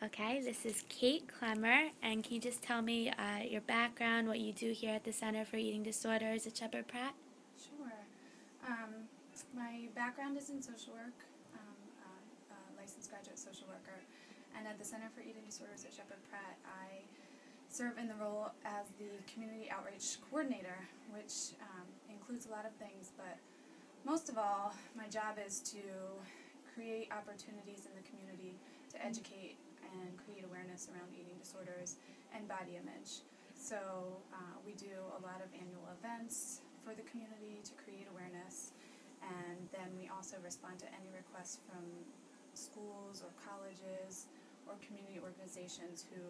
Okay, this is Kate Clemmer, and can you just tell me your background, what you do here at the Center for Eating Disorders at Sheppard Pratt? Sure. My background is in social work. I'm a licensed graduate social worker, and at the Center for Eating Disorders at Sheppard Pratt, I serve in the role as the Community Outreach Coordinator, which includes a lot of things, but most of all, my job is to create opportunities in the community to educate and create awareness around eating disorders and body image. So we do a lot of annual events for the community to create awareness, and then we also respond to any requests from schools or colleges or community organizations who,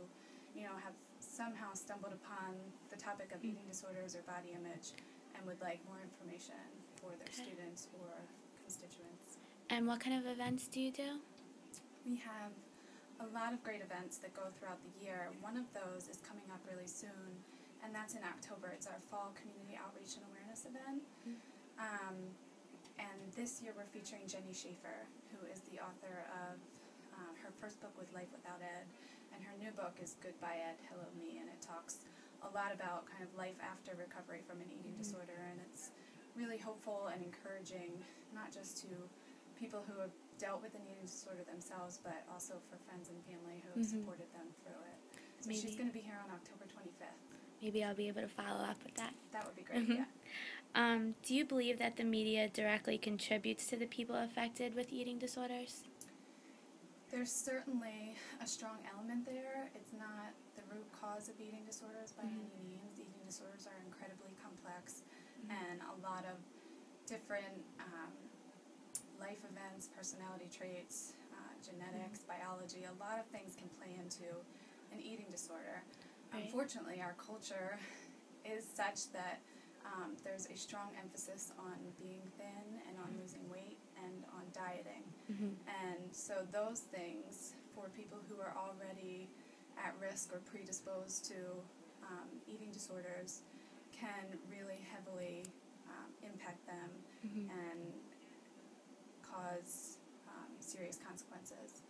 have somehow stumbled upon the topic of eating disorders or body image and would like more information for their students or constituents. And what kind of events do you do? We have a lot of great events that go throughout the year. One of those is coming up really soon, and that's in October. It's our Fall Community Outreach and Awareness event. And this year we're featuring Jenny Schaefer, who is the author of her first book with Life Without Ed, and her new book is Goodbye Ed, Hello Me, and it talks a lot about kind of life after recovery from an eating disorder, and it's really hopeful and encouraging, not just to people who have dealt with an eating disorder themselves, but also for friends and family who have supported them through it. So she's going to be here on October 25th. Maybe I'll be able to follow up with that. That would be great, yeah. Do you believe that the media directly contributes to the people affected with eating disorders? There's certainly a strong element there. It's not the root cause of eating disorders by any means. Eating disorders are incredibly complex, and a lot of different life events, personality traits, genetics, biology, a lot of things can play into an eating disorder. Right. Unfortunately, our culture is such that there's a strong emphasis on being thin and on losing weight and on dieting. And so those things, for people who are already at risk or predisposed to eating disorders, can really heavily impact them and cause serious consequences.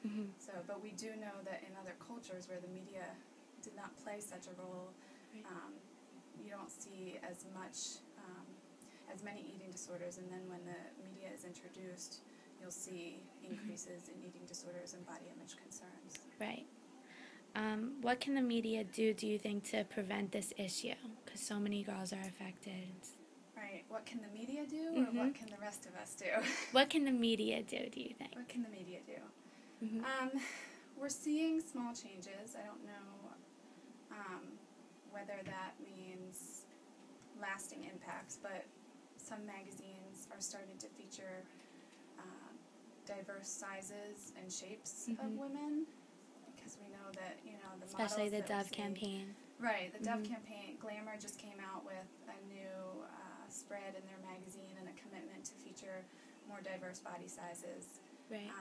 But we do know that in other cultures where the media did not play such a role, you don't see as many eating disorders, and then when the media is introduced, you'll see increases in eating disorders and body image concerns. Right. What can the media do you think, to prevent this issue? Because so many girls are affected. Right. What can the media do, or what can the rest of us do? What can the media do you think? What can the media do? We're seeing small changes. I don't know whether that means lasting impacts, but some magazines are starting to feature diverse sizes and shapes of women, because we know that, the Especially models the that Dove campaign. Right, the Dove campaign. Glamour just came out with a new spread in their magazine and a commitment to feature more diverse body sizes. Right.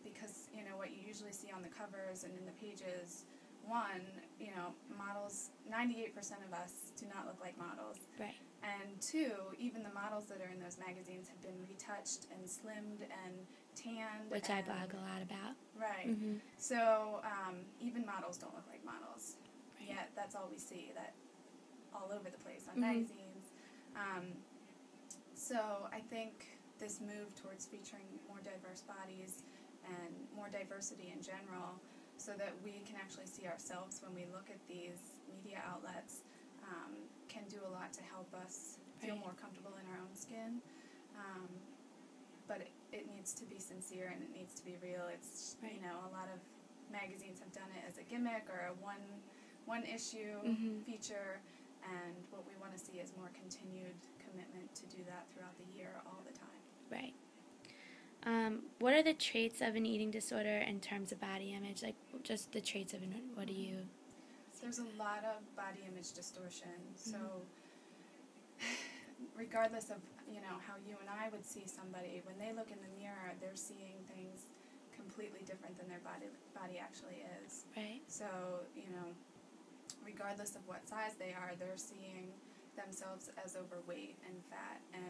Because, what you usually see on the covers and in the pages, models, 98% of us do not look like models. Right. And two, even the models that are in those magazines have been retouched and slimmed and tanned. Which I blog a lot about. Right. So even models don't look like models. Right. Yet that's all we see, that all over the place on magazines. So I think this move towards featuring more diverse bodies and more diversity in general, so that we can actually see ourselves when we look at these media outlets, can do a lot to help us feel more comfortable in our own skin. But it needs to be sincere, and it needs to be real. It's, a lot of magazines have done it as a gimmick or a one issue feature, and what we want to see is more continued commitment to do that throughout the year, all the time. Right. What are the traits of an eating disorder in terms of body image? Like, just the traits of what do you... There's a lot of body image distortion. So regardless of, how you and I would see somebody, when they look in the mirror, they're seeing things completely different than their body actually is. Right. So, regardless of what size they are, they're seeing themselves as overweight and fat, and